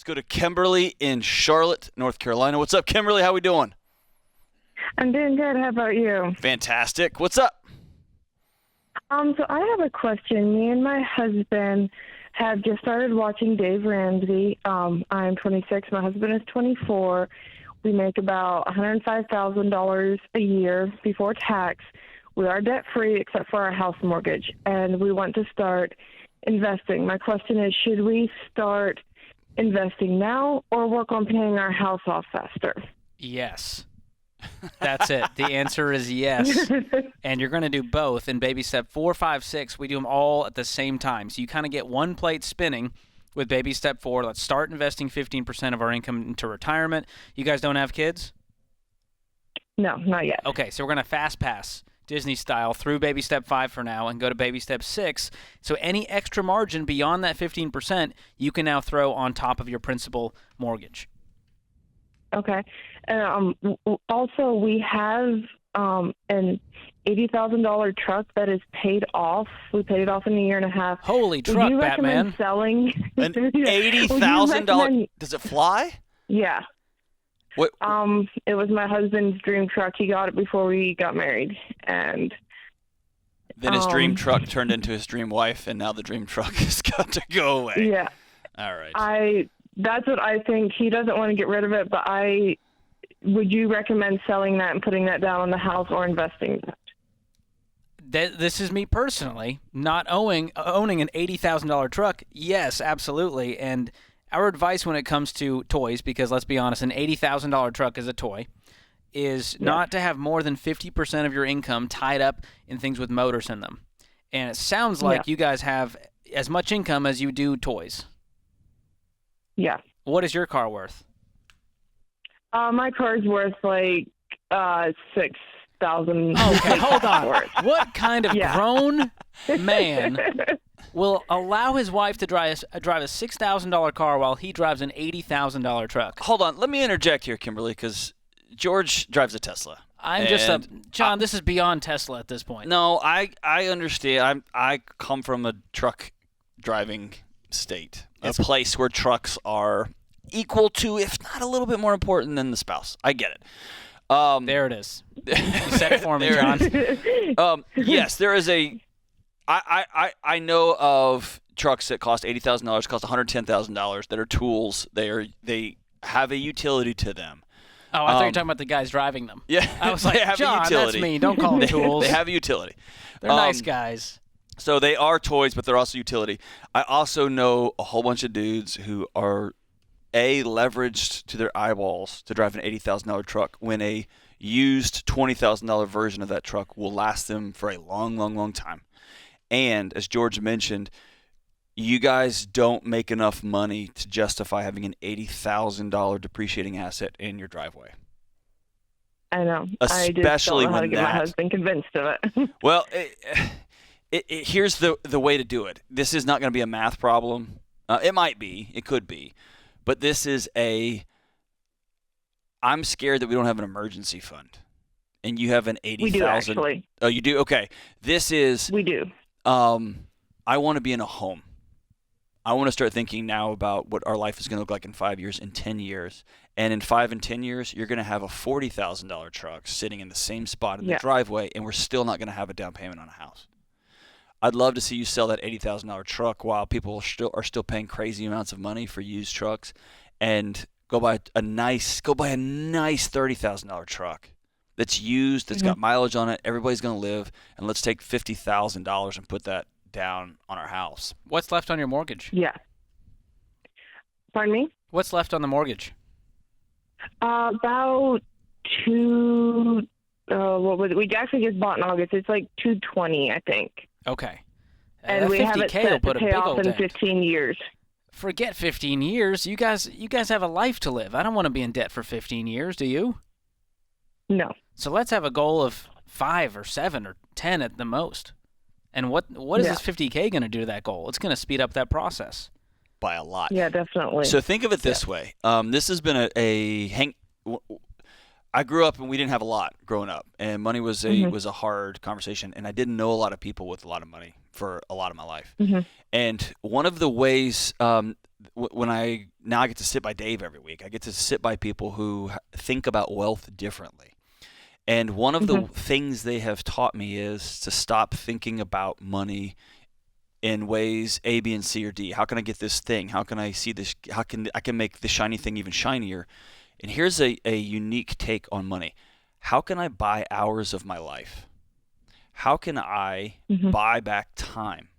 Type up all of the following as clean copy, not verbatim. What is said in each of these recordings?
go to Kimberly in Charlotte, North Carolina. What's up, Kimberly? How we doing? I'm doing good. How about you? Fantastic. What's up? So I have a question. Me and my husband have just started watching Dave Ramsey. I'm 26. My husband is 24. We make about $105,000 a year before tax. We are debt-free except for our house mortgage, and we want to start investing. My question is, should we start investing now or work on paying our house off faster? Yes. That's it. The answer is yes. And you're going to do both in baby step 4, 5, 6. We do them all at the same time. So you kind of get one plate spinning with baby step 4. Let's start investing 15% of our income into retirement. You guys don't have kids? No, not yet. Okay, so we're going to fast pass Disney style through baby step 5 for now and go to baby step 6. So any extra margin beyond that 15%, you can now throw on top of your principal mortgage. Okay. Also, we have an $80,000 truck that is paid off. We paid it off in a year and a half. Holy truck, Would you Batman. recommend selling? An $80,000. Does it fly? Yeah. What? It was my husband's dream truck. He got it before we got married, and Then his dream truck turned into his dream wife, and now the dream truck has got to go away. Yeah. All right. That's what I think. He doesn't want to get rid of it, but would you recommend selling that and putting that down on the house or investing that? This is me personally, not owning an $80,000 truck. Yes, absolutely. And our advice when it comes to toys, because let's be honest, an $80,000 truck is a toy, is not to have more than 50% of your income tied up in things with motors in them. And it sounds like you guys have as much income as you do toys. Yeah. What is your car worth? My car's worth like $6,000. Okay, hold on. What kind of grown man will allow his wife to drive a $6,000 car while he drives an $80,000 truck? Hold on. Let me interject here, Kimberly, because George drives a Tesla. John, this is beyond Tesla at this point. No, I understand. I come from a truck driving state, a place where trucks are equal to, if not a little bit more important than the spouse. I get it. There it is. You said it for me, John. Yes, there is a. I know of trucks that cost $80,000, cost $110,000 that are tools. They have a utility to them. Oh, I thought you were talking about the guys driving them. Yeah, I was like, John, that's me. Don't call them tools. They have a utility. They're nice guys. So they are toys, but they're also utility. I also know a whole bunch of dudes who are leveraged to their eyeballs to drive an $80,000 truck when a used $20,000 version of that truck will last them for a long, long, long time. And as George mentioned, you guys don't make enough money to justify having an $80,000 depreciating asset in your driveway. I know. Especially I just don't know how to when get my husband convinced of it. Well, here's the way to do it. This is not going to be a math problem. It might be. It could be. But this is I'm scared that we don't have an emergency fund. And you have an $80,000. We do, actually. Oh, you do? Okay. This is. We do. I want to be in a home. I want to start thinking now about what our life is going to look like in 5 years, in 10 years. And in 5 and 10 years, you're going to have a $40,000 truck sitting in the same spot in the driveway, and we're still not going to have a down payment on a house. I'd love to see you sell that $80,000 truck while people are still paying crazy amounts of money for used trucks, and go buy a nice $30,000 truck that's used, that's got mileage on it. Everybody's going to live, and let's take $50,000 and put that down on our house. What's left on your mortgage? Yeah. Pardon me? What's left on the mortgage? About we actually just bought in August. It's like $220, I think. Okay. And we have it set to pay off in 15 years. Forget 15 years. You guys have a life to live. I don't want to be in debt for 15 years, do you? No. So let's have a goal of 5 or 7 or 10 at the most. And what is this $50K going to do to that goal? It's going to speed up that process. By a lot. Yeah, definitely. So think of it this way. This has been I grew up and we didn't have a lot growing up, and money was a hard conversation, and I didn't know a lot of people with a lot of money for a lot of my life. And one of the ways when I get to sit by Dave every week, I get to sit by people who think about wealth differently. And one of the things they have taught me is to stop thinking about money in ways A, B, and C, or D. How can I get this thing? How can I see this? How can I can make the shiny thing even shinier? And here's a unique take on money. How can I buy hours of my life? How can I buy back time?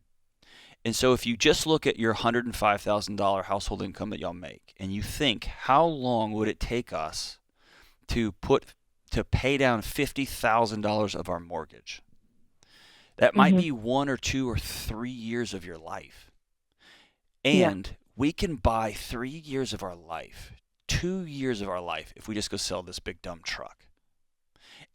And so if you just look at your $105,000 household income that y'all make, and you think, how long would it take us to pay down $50,000 of our mortgage? That might be 1 or 2 or 3 years of your life. And we can buy 3 years of our life, 2 years of our life, if we just go sell this big dumb truck.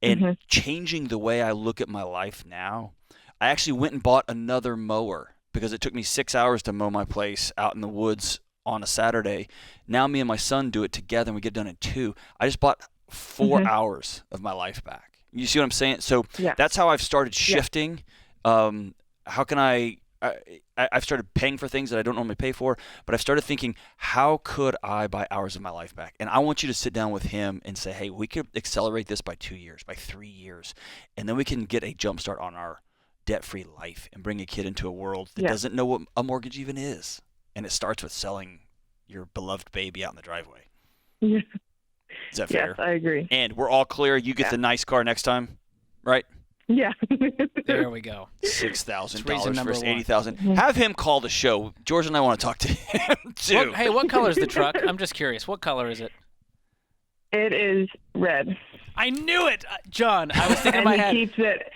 And changing the way I look at my life now, I actually went and bought another mower because it took me 6 hours to mow my place out in the woods on a Saturday. Now me and my son do it together and we get done in 2. I just bought 4 hours of my life back. You see what I'm saying? So that's how I've started shifting. How can I've started paying for things that I don't normally pay for, but I've started thinking, how could I buy hours of my life back? And I want you to sit down with him and say, hey, we could accelerate this by 2 years, by 3 years, and then we can get a jump start on our debt-free life and bring a kid into a world that doesn't know what a mortgage even is. And it starts with selling your beloved baby out in the driveway. Yeah. Is that fair? Yes, I agree. And we're all clear. You get the nice car next time, right? Yeah. There we go. $6,000 reason number versus one. $80,000. Have him call the show. George and I want to talk to him too. What color is the truck? I'm just curious. What color is it? It is red. I knew it, John. I was thinking in my And head. he keeps it.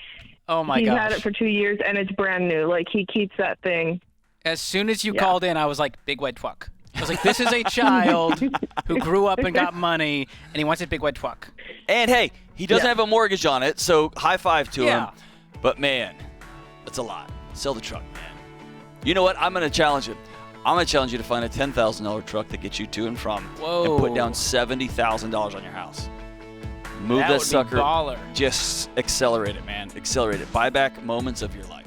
Oh my He's gosh. had it for 2 years, and it's brand new. Like, he keeps that thing. As soon as you called in, I was like, big white truck. I was like, this is a child who grew up and got money, and he wants a big white truck. And hey, he doesn't have a mortgage on it, so high five to him. But man, that's a lot. Sell the truck, man. You know what? I'm going to challenge him. I'm going to challenge you to find a $10,000 truck that gets you to and from, and put down $70,000 on your house. Move that sucker. Baller. Just accelerate it, man. Accelerate it. Buy back moments of your life.